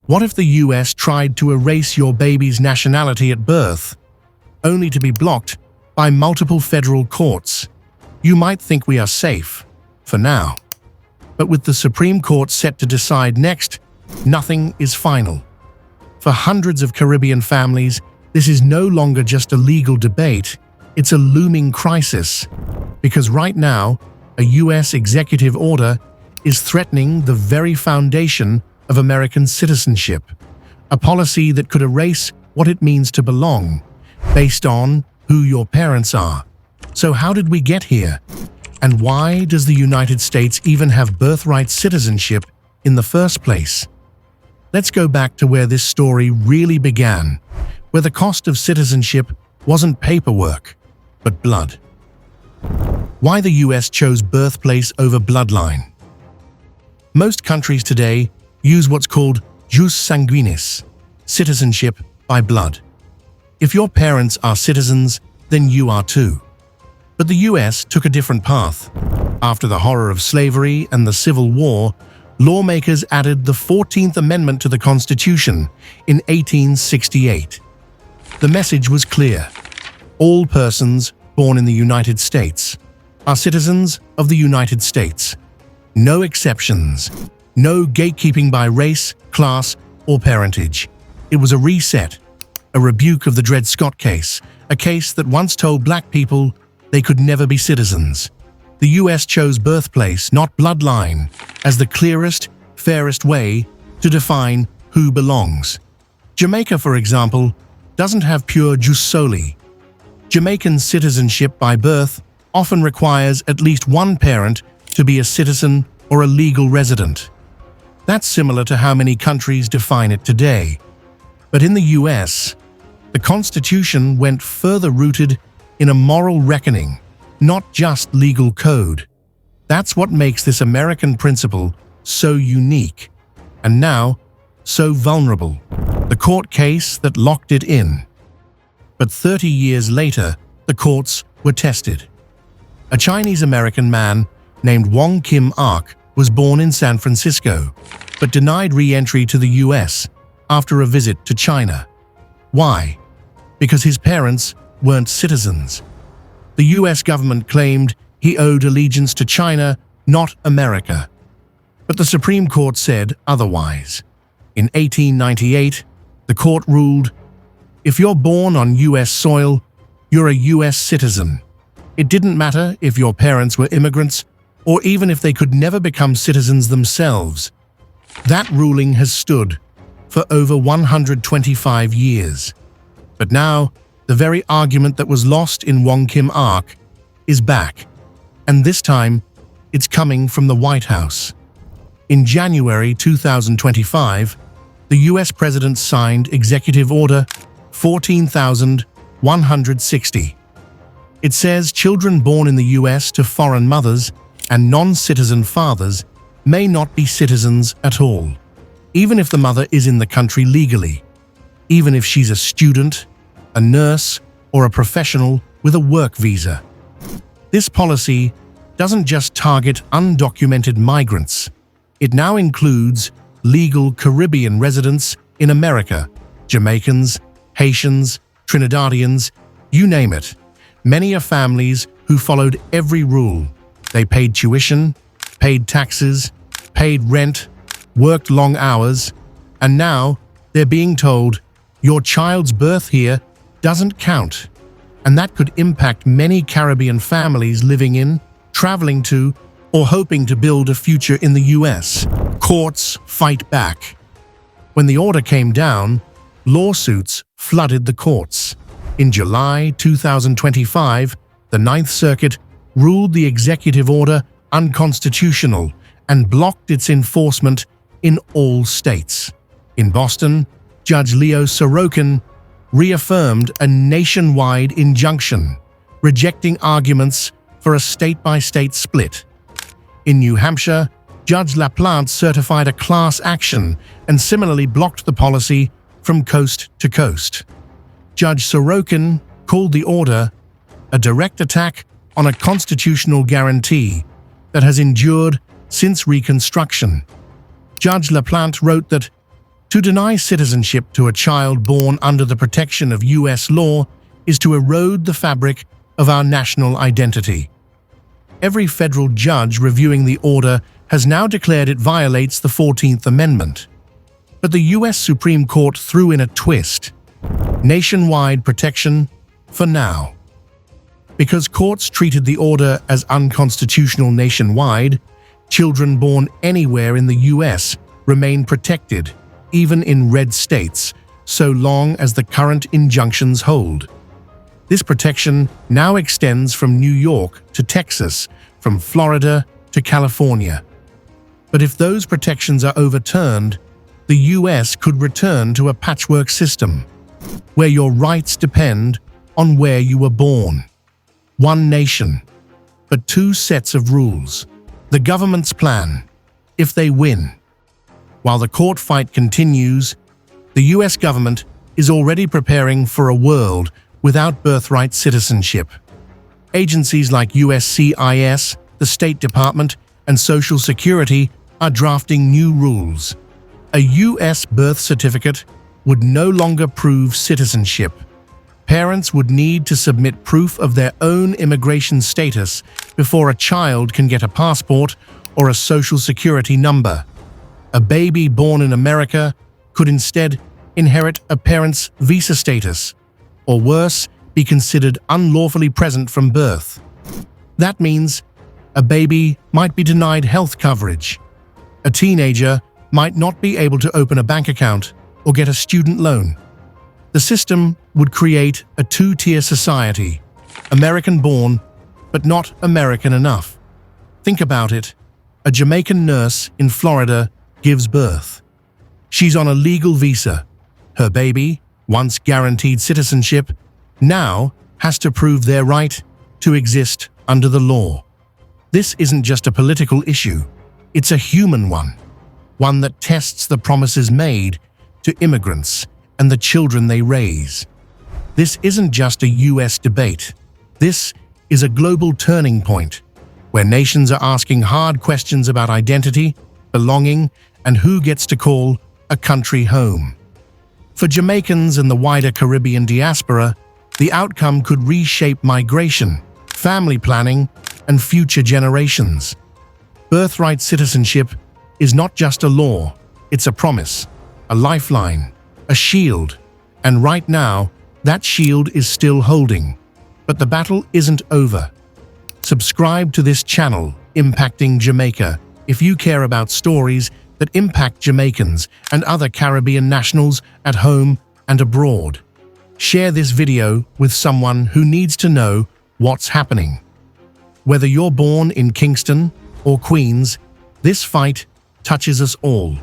What if the US tried to erase your baby's nationality at birth, only to be blocked by multiple federal courts? You might think we are safe, for now. But with the Supreme Court set to decide next, nothing is final. For hundreds of Caribbean families, this is no longer just a legal debate, it's a looming crisis. Because right now, a US executive order is threatening the very foundation of American citizenship, a policy that could erase what it means to belong, based on who your parents are. So how did we get here? And why does the United States even have birthright citizenship in the first place? Let's go back to where this story really began, where the cost of citizenship wasn't paperwork, but blood. Why the US chose birthplace over bloodline? Most countries today use what's called jus sanguinis, citizenship by blood. If your parents are citizens, then you are too. But the US took a different path. After the horror of slavery and the Civil War, lawmakers added the 14th Amendment to the Constitution in 1868. The message was clear. All persons born in the United States are citizens of the United States. No exceptions. No gatekeeping by race, class, or parentage. It was a reset, a rebuke of the Dred Scott case, a case that once told black people they could never be citizens. The US chose birthplace, not bloodline, as the clearest, fairest way to define who belongs. Jamaica, for example, doesn't have pure jus soli. Jamaican citizenship by birth often requires at least one parent to be a citizen or a legal resident. That's similar to how many countries define it today. But in the US, the Constitution went further, rooted in a moral reckoning, not just legal code. That's what makes this American principle so unique, and now so vulnerable. The court case that locked it in. But 30 years later, the courts were tested. A Chinese-American man named Wong Kim Ark was born in San Francisco, but denied re-entry to the US after a visit to China. Why? Because his parents weren't citizens. The US government claimed he owed allegiance to China, not America. But the Supreme Court said otherwise. In 1898, the court ruled, if you're born on US soil, you're a US citizen. It didn't matter if your parents were immigrants or even if they could never become citizens themselves. That ruling has stood for over 125 years. But now, the very argument that was lost in Wong Kim Ark is back. And this time, it's coming from the White House. In January 2025, the US President signed Executive Order 14,160. It says children born in the US to foreign mothers and non-citizen fathers may not be citizens at all, even if the mother is in the country legally, even if she's a student, a nurse, or a professional with a work visa. This policy doesn't just target undocumented migrants. It now includes legal Caribbean residents in America, Jamaicans, Haitians, Trinidadians, you name it. Many are families who followed every rule. They paid tuition, paid taxes, paid rent, worked long hours, and now they're being told your child's birth here doesn't count. And that could impact many Caribbean families living in, traveling to, or hoping to build a future in the US. Courts fight back. When the order came down, lawsuits flooded the courts. In July 2025, the Ninth Circuit ruled the executive order unconstitutional and blocked its enforcement in all states. In Boston, Judge Leo Sorokin reaffirmed a nationwide injunction, rejecting arguments for a state-by-state split. In New Hampshire, Judge LaPlante certified a class action and similarly blocked the policy from coast to coast. Judge Sorokin called the order a direct attack on a constitutional guarantee that has endured since Reconstruction. Judge LaPlante wrote that To deny citizenship to a child born under the protection of U.S. law is to erode the fabric of our national identity. Every federal judge reviewing the order has now declared it violates the 14th Amendment. But the U.S. Supreme Court threw in a twist: nationwide protection for now. Because courts treated the order as unconstitutional nationwide, children born anywhere in the U.S. remain protected, even in red states, so long as the current injunctions hold. This protection now extends from New York to Texas, from Florida to California. But if those protections are overturned, the U.S. could return to a patchwork system, where your rights depend on where you were born. One nation, but two sets of rules. The government's plan, if they win. While the court fight continues, the U.S. government is already preparing for a world without birthright citizenship. Agencies like USCIS, the State Department, and Social Security are drafting new rules. A U.S. birth certificate would no longer prove citizenship. Parents would need to submit proof of their own immigration status before a child can get a passport or a Social Security number. A baby born in America could instead inherit a parent's visa status, or worse, be considered unlawfully present from birth. That means a baby might be denied health coverage. A teenager might not be able to open a bank account or get a student loan. The system would create a two-tier society, American-born, but not American enough. Think about it. A Jamaican nurse in Florida gives birth. She's on a legal visa. Her baby, once guaranteed citizenship, now has to prove their right to exist under the law. This isn't just a political issue. It's a human one that tests the promises made to immigrants and the children they raise. This isn't just a U.S. debate. This is a global turning point, where nations are asking hard questions about identity, belonging, and who gets to call a country home. For Jamaicans and the wider Caribbean diaspora, the outcome could reshape migration, family planning, and future generations. Birthright citizenship is not just a law, it's a promise, a lifeline, a shield, and right now, that shield is still holding. But the battle isn't over. Subscribe to this channel, Impacting Jamaica, if you care about stories that impact Jamaicans and other Caribbean nationals at home and abroad. Share this video with someone who needs to know what's happening. Whether you're born in Kingston or Queens, this fight touches us all.